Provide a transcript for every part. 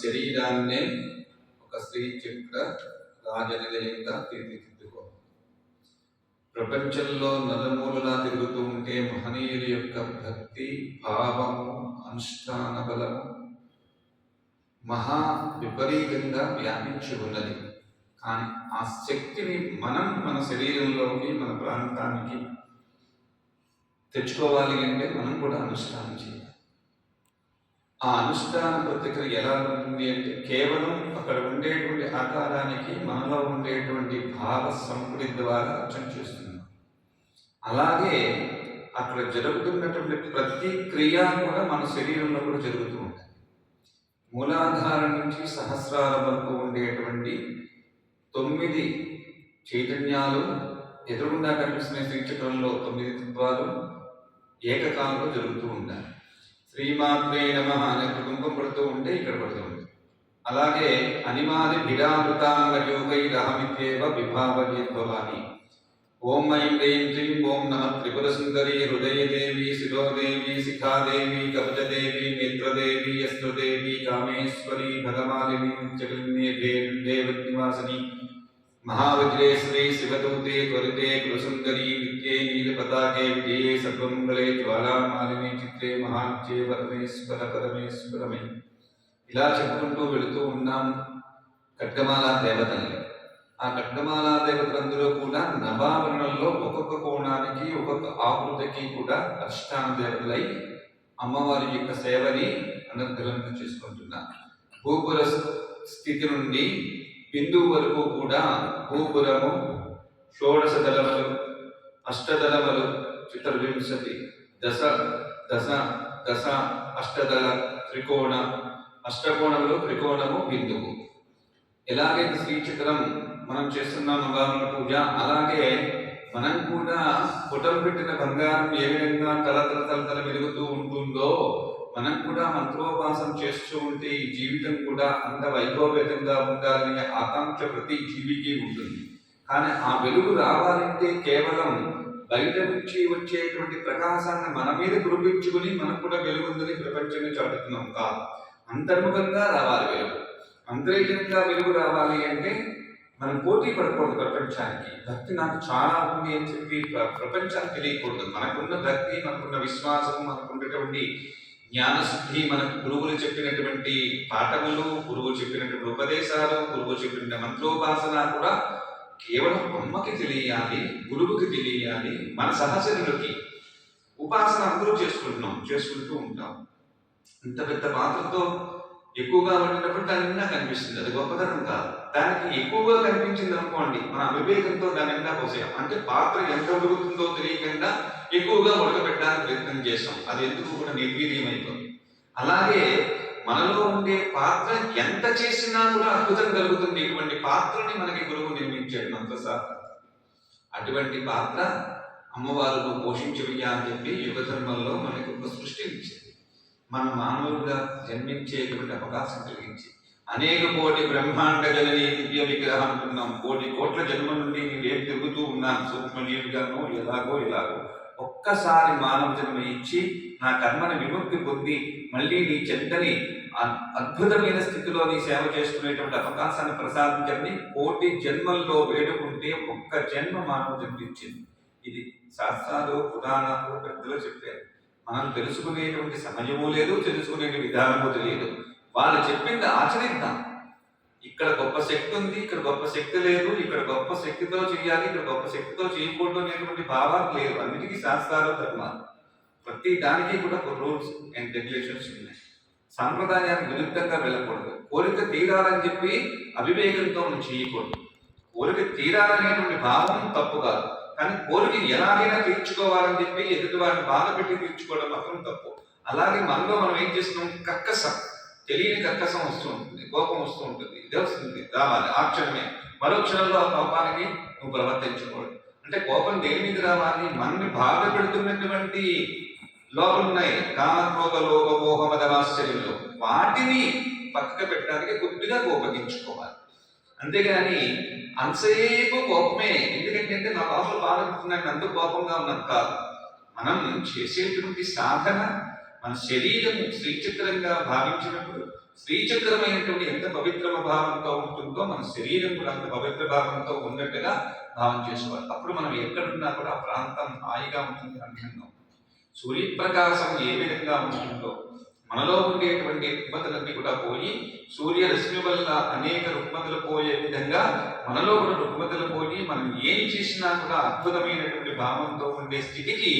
శరీరాన్నే ఒక శ్రీచక్ర రాజనిలయంగా తీర్చిదిద్దుకో. ప్రపంచంలో నలుమూలలా తిరుగుతూ ఉంటే మహనీయుల యొక్క భక్తి భావము అనుష్ఠాన బలము మహా విపరీతంగా వ్యాపించి ఉన్నది. కానీ ఆ శక్తిని మనం మన శరీరంలోకి మన ప్రాంతానికి తెచ్చుకోవాలి అంటే మనం కూడా అనుష్ఠానం చేయాలి. ఆ అనుష్ఠాన ప్రతిక్రియ ఎలా ఉంటుంది అంటే కేవలం అక్కడ ఉండేటువంటి ఆకారానికి మనలో ఉండేటువంటి భావ సంపుడి ద్వారా అర్చన చేస్తున్నాం. అలాగే అక్కడ జరుగుతున్నటువంటి ప్రతి క్రియ కూడా మన శరీరంలో కూడా జరుగుతూ ఉంటుంది. మూలాధారం నుంచి సహస్రాల వరకు ఉండేటువంటి 9 చైతన్యాలు ఎదురుగుండా కనిపిస్తున్న శ్రీచక్రంలో 9 తత్వాలు ఏకకాలంలో జరుగుతూ ఉంటాయి. శ్రీమాత్రే నమః అనే కుటుంబం పడుతూ ఉంటే ఇక్కడ పడుతూ ఉంది. అలాగే అనిమాది భిరామృతాంగయోగైరహమిత్యేవ విభావయేద్భవాని. ఓం ఐం హ్రీం శ్రీం ఓం నమః త్రిపుర సుందరి హృదయదేవి శిరోదేవి శిఖాదేవి కవచదేవి నేత్రదేవి యస్త్రదేవి కామేశ్వరి భగమాలిని చక్రన్నే దేవనివాసిని महावज्रेश्वरी शिवदूते त्वरिते कुलसुंदरी विद्ये नीलपताके विजये सर्वमंगले ज्वालामालिनी चित्रे महाच्ये परमेश्वर परमेश्वरमे. ఇలా చెప్పుకుంటూ వెళుతూ ఉన్నాం ఖడ్గమాలా దేవతల్ని. ఆ ఖడ్గమాలా దేవతలందరూ కూడా నవావరణంలో ఒక్కొక్క కోణానికి ఒక్కొక్క ఆకృతికి కూడా అధిష్టాన దేవతలై అమ్మవారి యొక్క సేవని అనుగ్రహం చేసుకుంటున్నారు. భూపుర స్థితి నుండి బిందువు వరకు కూడా భూపురము 16 దళములు, అష్టదళములు, చతుర్వింశతి దశ దశ దశ అష్టదళ త్రికోణ, అష్టకోణములు, త్రికోణము, బిందువు. ఎలాగైతే శ్రీచక్రం మనం చేస్తున్నాం నవావరణ పూజ, అలాగే మనం కూడా పుటం పెట్టిన బంగారం ఏ విధంగా తల వెలుగుతూ ఉంటుందో మనం కూడా మంత్రోపాసన చేస్తూ ఉంటే ఈ జీవితం కూడా అంత వైభవేతంగా ఉండాలనే ఆకాంక్ష ప్రతి జీవికి ఉంటుంది. కానీ ఆ వెలుగు రావాలంటే కేవలం బయట నుంచి వచ్చేటువంటి ప్రకాశాన్ని మన మీద కురిపించుకుని మనకు కూడా వెలుగుందని ప్రపంచాన్ని చాటుతున్నాం కాదు. అంతర్ముఖంగా రావాలి వెలుగు. అంతర్జనంగా వెలుగు రావాలి అంటే మనం పోటీ పడకూడదు ప్రపంచానికి. భక్తి నాకు చాలా ఉంది అని చెప్పి ప్రపంచానికి తెలియకూడదు. మనకున్న భక్తి, మనకున్న విశ్వాసం, మనకున్నటువంటి జ్ఞానశుద్ధి, మనకు గురువులు చెప్పినటువంటి పాఠములు, గురువు చెప్పినటువంటి ఉపదేశాలు, గురువు చెప్పిన మంత్రోపాసన కూడా కేవలం అమ్మకి తెలియాలి, గురువుకి తెలియాలి, మన సహచరులకి. ఉపాసన అందరూ చేసుకుంటూ ఉంటాం. ఇంత పెద్ద పాత్రతో ఎక్కువగా వండినప్పుడు దాని నిండా కనిపిస్తుంది. అది గొప్పతనం కాదు. దానికి ఎక్కువగా కనిపించింది అనుకోండి, మన అవివేకంతో దాని నిండా పోసాం. అంటే పాత్ర ఎంత ఉడుకుతుందో తెలియకుండా ఎక్కువగా ఉడకబెట్టడానికి ప్రయత్నం చేసాం. అది ఎందుకు కూడా నిర్వీర్యమైపోయింది. అలాగే మనలో ఉండే పాత్ర ఎంత చేసినా కూడా అద్భుతం కలుగుతుంది. ఇటువంటి పాత్రని మనకి గురువు నిర్మించాడు మంత్రశాస్త్రం. అటువంటి పాత్ర అమ్మవారు పోషించవయ్యా అని చెప్పి యుగ ధర్మంలో మనకి ఒక సృష్టించింది. మన మానవులుగా జన్మించేటువంటి అవకాశం కలిగించి అనేక కోటి బ్రహ్మాండ జనని దివ్య విగ్రహం అంటున్నాం. కోట్ల జన్మ నుండి నేను తిరుగుతూ ఉన్నాను సూక్ష్మజీవిగానో ఎలాగో ఒక్కసారి మానవ జన్మ ఇచ్చి నా కర్మని విముక్తి పొంది మళ్ళీ నీ చెంతని అద్భుతమైన స్థితిలో నీ సేవ చేసుకునేటువంటి అవకాశాన్ని ప్రసాదించండి. కోటి జన్మల్లో వేడుకుంటే ఒక్క జన్మ మానవ జన్మ ఇచ్చింది. ఇది శాస్త్రాలు, పురాణాలు, పెద్దలు చెప్పారు. మనం తెలుసుకునేటువంటి సమయము లేదు, తెలుసుకునే విధానము తెలియదు. వాళ్ళు చెప్పింది ఆచరిద్దాం. ఇక్కడ గొప్ప శక్తి ఉంది, ఇక్కడ గొప్ప శక్తి లేదు, ఇక్కడ గొప్ప శక్తితో చేయాలి, ఇక్కడ గొప్ప శక్తితో చేయకూడదు అనేటువంటి భావాలు లేవు. అన్నిటికీ శాస్త్రాలు, ధర్మాలు, ప్రతి దానికి కూడా రూల్స్ అండ్ రెగ్యులేషన్స్ ఉన్నాయి. సంప్రదాయానికి విరుద్ధంగా వెళ్ళకూడదు. కోరిక తీరాలని చెప్పి అవివేకంతో మనం చేయకూడదు. కోరిక తీరాలనేటువంటి భావం తప్పు కాదు, కానీ కోరిక ఎలాగైనా తీర్చుకోవాలని చెప్పి ఎదుటి వారిని బాధ పెట్టి తీర్చుకోవడం మాత్రం తప్పు. అలాగే మనలో మనం ఏం చేస్తున్నాం, కక్కసం, తెలియని కక్కసం వస్తూ ఉంటుంది, కోపం వస్తూ ఉంటుంది, ఇది వస్తుంది, రావాలి ఆ క్షణమే. మరో క్షణంలో ఆ కోపానికి నువ్వు ప్రవర్తించకూడదు. అంటే కోపం దేని మీద రావాలి, మనల్ని బాధ పెడుతున్నటువంటి లోపలున్నాయి, కామ క్రోధ లోభ మోహ మద ఆశ్చర్యంలో, వాటిని పక్కకు పెట్టడానికి కొద్దిగా కోపగించుకోవాలి. అంతేగాని అంతసేపు కోపమే, ఎందుకంటే నా లోపల బాధపడుతున్నాను అందుకు కోపంగా ఉన్నది కాదు. మనం చేసేటువంటి సాధన మన శరీరం శ్రీచక్రంగా భావించినప్పుడు శ్రీచక్రమైనటువంటి ఎంత పవిత్ర భావంతో ఉంటుందో మన శరీరం కూడా అంత పవిత్ర భావంతో ఉన్నట్టుగా భావం చేసుకోవాలి. అప్పుడు మనం ఎక్కడున్నా కూడా ఆ ప్రాంతం హాయిగా ఉంటుంది, అనుకుందాం. సూర్యప్రకాశం ఏ విధంగా ఉంటుందో మనలో ఉండేటువంటి రుగ్మతలన్నీ కూడా పోయి, సూర్యరశ్మి వల్ల అనేక రుగ్మతలు పోయే విధంగా మనలో కూడా రుగ్మతలు పోయి మనం ఏం చేసినా కూడా అద్భుతమైనటువంటి భావంతో ఉండే స్థితికి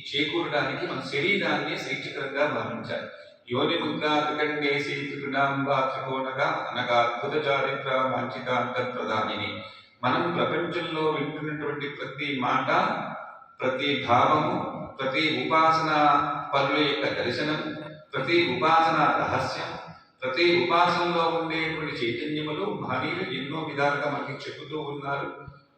చేకూరడానికి మన శరీరాన్ని శ్రీచక్రంగా భావించాలి. యోని ముద్రాకండే శ్రీకృణాంబా త్రికోణగా అనగా అద్భుత చారిత్ర వాంఛితార్థ ప్రధానిని. మనం ప్రపంచంలో వింటున్నటువంటి ప్రతి మాట, ప్రతి భావము, ప్రతి ఉపాసన పనుల యొక్క దర్శనం, ప్రతి ఉపాసన రహస్యం, ప్రతి ఉపాసనలో ఉండేటువంటి చైతన్యములు మహనీయులు ఎన్నో విధాలుగా మనకి చెబుతూ ఉన్నారు.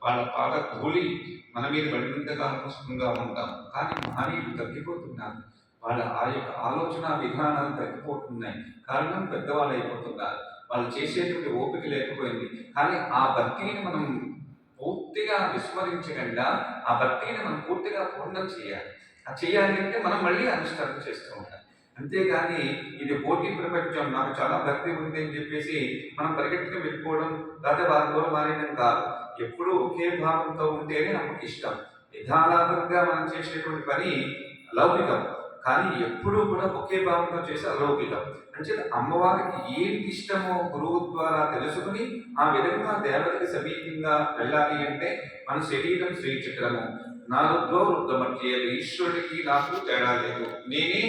వాళ్ళ పాట కూలి మన మీద పడినంతగా సుఖంగా ఉంటాం. కానీ మహనీయులు తగ్గిపోతున్నారు. వాళ్ళ ఆ యొక్క ఆలోచన విధానాలు తగ్గిపోతున్నాయి. కారణం పెద్దవాళ్ళు అయిపోతున్నారు. వాళ్ళు చేసేటువంటి ఓపిక లేకపోయింది. కానీ ఆ భక్తిని మనం పూర్తిగా విస్మరించకుండా ఆ భక్తిని మనం పూర్తిగా పూర్ణం చేయాలి. అది చేయాలి అంటే మనం మళ్ళీ అనుష్ఠానం చేస్తూ ఉంటాం. అంతేగాని ఇది పోటీ ప్రపంచం, నాకు చాలా భక్తి ఉంది అని చెప్పేసి మనం పరిగెట్టుకు వెళ్ళిపోవడం, లేదా వారి రోజులు మారేయడం కాదు. ఎప్పుడూ ఒకే భావంతో ఉంటేనే நமக்கு ఇష్టం. యథాలాపంగా మనం చేసేటువంటి పని లౌకికం, కానీ ఎప్పుడూ కూడా ఒకే భావంతో చేసే అలౌకికం. అంటే అమ్మవారికి ఏంటి ఇష్టమో గురువు ద్వారా తెలుసుకుని ఆ విధంగా దేవతకి సమీపంగా వెళ్ళాలి అంటే మన శరీరం శ్రీచక్రము. నాలుగులో వృద్ధమధ్యేది. ఈశ్వరుడికి నాకు తేడా లేదు. నేనే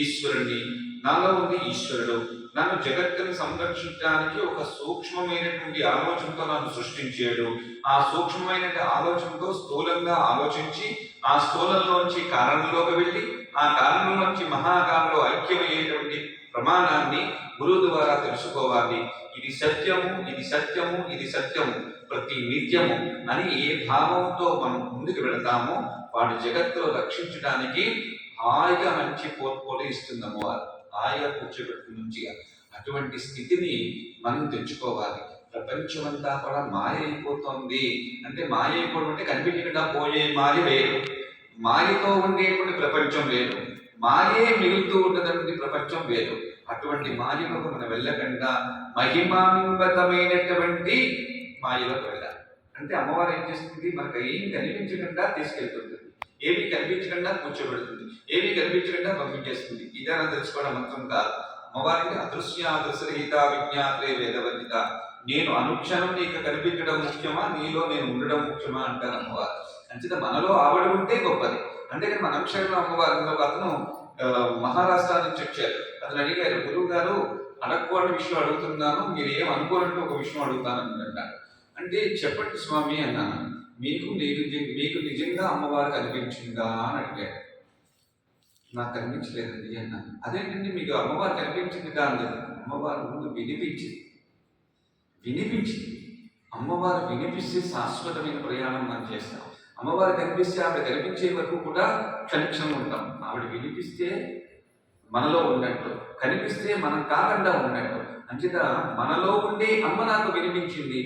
ఈశ్వరుణ్ణి, నాలో ఉంది ఈశ్వరుడు. నన్ను జగత్తును సంరక్షించడానికి ఒక సూక్ష్మమైనటువంటి ఆలోచనతో నన్ను సృష్టించాడు. ఆ సూక్ష్మమైన ఆలోచనతో స్థూలంగా ఆలోచించి ఆ స్థూలంలోంచి కారణంలోకి వెళ్ళి ఆ కారణంలోంచి మహాకాలంలో ఐక్యమయ్యేటువంటి ప్రమాణాన్ని గురువు ద్వారా తెలుసుకోవాలి. ఇది సత్యము, ఇది సత్యము, ఇది సత్యము, ప్రతి నిత్యము అని ఏ భావంతో మనం ముందుకు వెళతామో వాడు జగత్తులో రక్షించడానికి హాయిగా మంచి పోర్ట్ఫోలియో ఇస్తుంది అమ్మవారు. హాయిగా కూర్చోబెట్టుకుని మంచిగా అటువంటి స్థితిని మనం తెచ్చుకోవాలి. ప్రపంచమంతా కూడా మాయ అయిపోతుంది అంటే, మాయ అయిపోవడం అంటే కనిపించకుండా పోయే మాయ వేరు, మాయతో ఉండేటువంటి ప్రపంచం వేరు, మాయే మిగులుతూ ఉన్నటువంటి ప్రపంచం వేరు. అటువంటి మాయలోకి మనం వెళ్ళకుండా మహిమాన్వితమైనటువంటి మాయలోకి వెళ్ళాలి. అంటే అమ్మవారు ఏం చేస్తుంది, మనకు ఏం కనిపించకుండా తీసుకెళ్తుంది, ఏమి కనిపించకుండా కూర్చోబెడుతుంది, ఏమి కనిపించకుండా పంపించేస్తుంది. ఇదేనా తెలుసుకోవడం మంత్రం కాదు. అమ్మవారికి అదృశ్యాదృశ్యరహిత విజ్ఞాతే వేదవంతిత. నేను అనుక్షణం నీకు కనిపించడం ముఖ్యమా, నీలో నేను ఉండడం ముఖ్యమా అంటారు అమ్మవారు. అంచేత మనలో ఆవిడ ఉంటే గొప్పది. అంతేకాని మన అనుక్షణంలో అమ్మవారిలో ఒక అతను మహారాష్ట్ర నుంచి వచ్చారు. అతను అడిగారు, గురువు గారు అడగకూడని విషయం అడుగుతున్నాను, మీరు ఏం అనుకోరంటే ఒక విషయం అడుగుతాను అంటారు. అంటే చెప్పండి స్వామి అన్నాను. మీకు నిజంగా అమ్మవారు కనిపించిందా అని అడిగాడు. నాకు కనిపించలేదండి అన్నాను. అదేంటండి మీకు అమ్మవారు కనిపించింది కాదు, అమ్మవారు ముందు వినిపించింది. అమ్మవారు వినిపిస్తే శాశ్వతమైన ప్రయాణం మనం చేస్తాం. అమ్మవారు కనిపిస్తే ఆవిడ కనిపించే వరకు కూడా క్షణక్షణం ఉంటాం. ఆవిడ వినిపిస్తే మనలో ఉన్నట్టు, కనిపిస్తే మనం కాకుండా ఉన్నట్టు. అంచేత మనలో ఉండే అమ్మ నాకు వినిపించింది,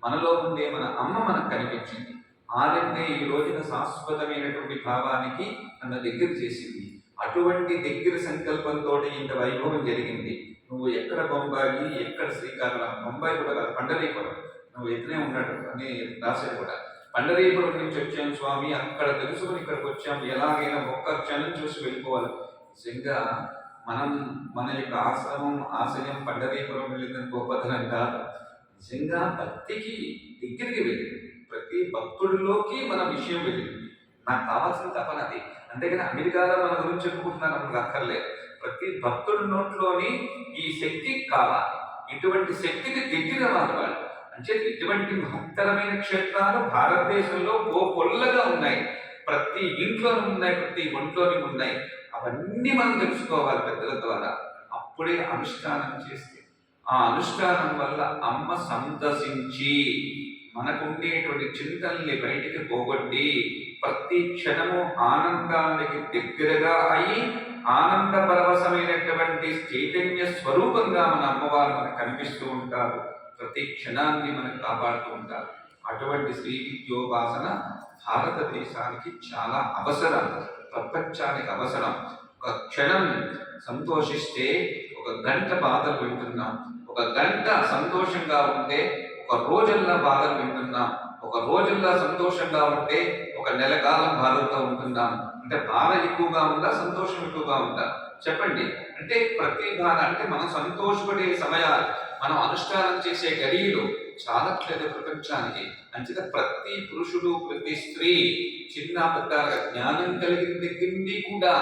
మనలో ఉండే మన అమ్మ మనకు కనిపించింది. ఆరంటే ఈ రోజున శాశ్వతమైనటువంటి భావానికి నన్ను దగ్గర చేసింది. అటువంటి దగ్గర సంకల్పంతో ఇంత వైభవం జరిగింది. నువ్వు ఎక్కడ బొంబాయి, ఎక్కడ శ్రీకాకుళం, బొంబాయి కూడా కాదు పండరీపురం, నువ్వు ఎక్కడే ఉన్నాడు అని రాశాడు కూడా. పండరీపురం నుంచి వచ్చాం స్వామి, అక్కడ తెలుసుకుని ఇక్కడికి వచ్చాం, ఎలాగైనా ఒక్క క్షణం చూసి వెళ్ళిపోవాలి. నిజంగా మన యొక్క ఆశయం పండరీపురం వెళ్ళిందని గొప్పతనం కాదు. నిజంగా భక్తికి దగ్గరికి వెళ్ళింది, ప్రతి భక్తుడిలోకి మన విషయం వెళ్ళింది. నాకు కావాల్సిన తపన అది. అంతేగాని అమెరికాలో మన గురించి చెప్పుకుంటున్నాను మనకు అక్కర్లేదు. ప్రతి భక్తుడి నోట్లోని ఈ శక్తి కావాలి. ఇటువంటి శక్తికి దగ్గర వాళ్ళు అంటే ఇటువంటి మహత్తరమైన క్షేత్రాలు భారతదేశంలో గోపొల్లగా ఉన్నాయి. ప్రతి ఇంట్లోనూ ఉన్నాయి, ప్రతి ఒంట్లోని ఉన్నాయి. అవన్నీ మనం తెలుసుకోవాలి పెద్దల ద్వారా. అప్పుడే అనుష్ఠానం చేస్తే ఆ అనుష్ఠానం వల్ల అమ్మ సంతసించి మనకుండేటువంటి చింతల్ని బయటికి పోగొట్టి ప్రతి క్షణము ఆనందానికి దగ్గరగా అయి ఆనంద పరవశమైనటువంటి చైతన్య స్వరూపంగా మన అమ్మవారు మనకు కనిపిస్తూ ఉంటారు. ప్రతి క్షణాన్ని మనకు కాపాడుతూ ఉంటారు. అటువంటి శ్రీ విద్యోపాసన భారతదేశానికి చాలా అవసరం, ప్రపంచానికి అవసరం. ఒక క్షణం సంతోషిస్తే, ఒక ఒక గంట బాధలు వింటున్నాం, ఒక గంట సంతోషంగా ఉంటే ఒక రోజుల్లో బాధలు వింటున్నాం, ఒక రోజుల్లో సంతోషంగా ఉంటే ఒక నెల కాలం బాధలతో ఉంటున్నాం. అంటే బాధ ఎక్కువగా ఉందా, సంతోషం ఎక్కువగా ఉందా చెప్పండి? అంటే ప్రతి బాధ అంటే మనం సంతోషపడే సమయాలు, మనం అనుష్ఠానం చేసే గడియలు చాలట్లేదు ప్రపంచానికి. అంచేత ప్రతి పురుషుడు, ప్రతి స్త్రీ చిన్న పెద్ద జ్ఞానం కలిగిన దగ్గర కూడా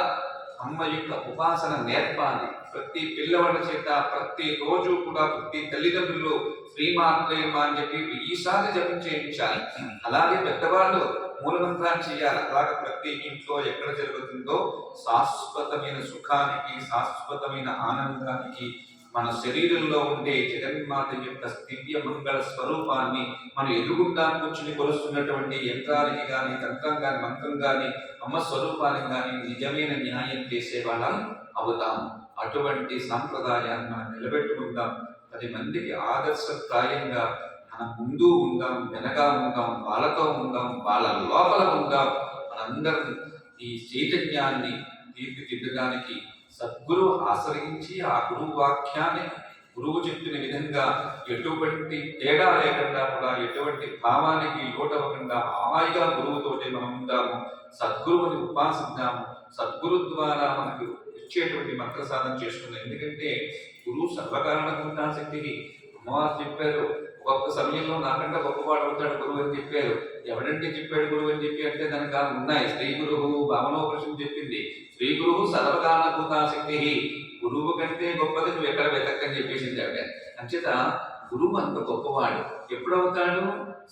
అమ్మ యొక్క ఉపాసన నేర్పాలి. ప్రతి పిల్లవాడి చేత ప్రతి రోజు కూడా ప్రతి తల్లిదండ్రులు శ్రీమాత్రేమ అని చెప్పి 1000 సార్లు జపం చేయించాలి. అలాగే పెద్దవాళ్ళు మూలమంత్రాన్ని చేయాలి. అలాగే ప్రతి ఇంట్లో ఎక్కడ జరుగుతుందో శాశ్వతమైన సుఖానికి, శాశ్వతమైన ఆనందానికి, మన శరీరంలో ఉండే జగన్మాత యొక్క దివ్య మంగళ స్వరూపాన్ని మనం ఎదురుగుండా కూర్చుని కొలుస్తున్నటువంటి యంత్రానికి కానీ, తంత్రం కానీ, మంత్రం కానీ, అమ్మ స్వరూపానికి కానీ నిజమైన న్యాయం చేసే వాళ్ళం అవుతాం. అటువంటి సాంప్రదాయాన్ని మనం నిలబెట్టుకుందాం. 10 మందికి ఆదర్శప్రాయంగా మన ముందు ఉందాం, వెనక ఉందాం, వాళ్ళతో ఉందాం, వాళ్ళ లోపల ఉందాం. మనందరం ఈ చైతన్యాన్ని తీర్చిదిద్దడానికి సద్గురు ఆశ్రయించి ఆ గురువు వాక్యాన్ని, గురువు చెప్పిన విధంగా ఎటువంటి తేడా లేకుండా కూడా, ఎటువంటి భావానికి లోటవ్వకుండా హాయిగా గురువుతోటి మనం ఉందాము. సద్గురువుని ఉపాసిద్దాము. సద్గురు ద్వారా మనకు ఇచ్చేటువంటి మంత్ర సాధన చేసుకుందాం. ఎందుకంటే గురువు సర్వకారణ శక్తికి అమ్మవారు చెప్పారు. ఒక్కొక్క సమయంలో నాకంటే గొప్పవాడు అవుతాడు గురువు అని చెప్పారు. ఎవడంటే చెప్పాడు గురువు అని చెప్పి అంటే దానికి కారణం ఉన్నాయి. శ్రీ గురువు భావనోపనిషత్తు చెప్పింది. శ్రీ గురువు సర్వకారణ శక్తి, గురువు కంటే గొప్పది నువ్వు ఎక్కడ వెతక్కని చెప్పేసింది ఆవిడ. అంచేత గురువు అంత గొప్పవాడు. ఎప్పుడవుతాడు?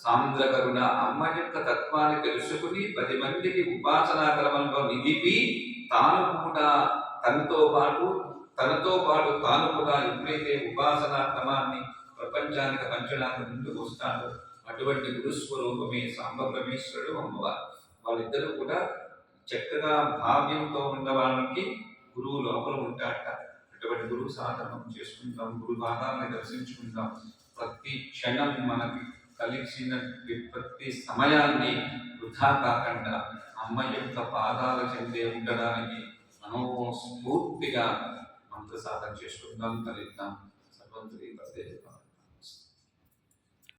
సాంద్ర కరుణ, అమ్మ యొక్క తత్వాన్ని తెలుసుకుని 10 మందికి ఉపాసనా క్రమంలో నిలిపి తాను కూడా తనతో పాటు తాను కూడా ఎప్పుడైతే ఉపాసనా క్రమాన్ని ప్రపంచానికి పంచడానికి ముందుకు వస్తాడో అటువంటి గురుస్వరూపమే సాంబ పరమేశ్వరుడు, అమ్మవారు. వాళ్ళిద్దరూ కూడా చక్కగా భావ్యంతో ఉన్న వాళ్ళకి గురువు లోపల ఉంటాడట. అటువంటి గురువు సాధనం చేసుకుంటాం, గురు పాదాలను దర్శించుకుంటాం. ప్రతి క్షణం మనకి కలిసిన ప్రతి సమయాన్ని వృధా కాకుండా అమ్మ యొక్క పాదాల చెందే ఉండడానికి మనోస్ఫూర్తిగా మంత్ర సాధన చేసుకుందాం, తరిద్దాం. సర్వం శ్రీ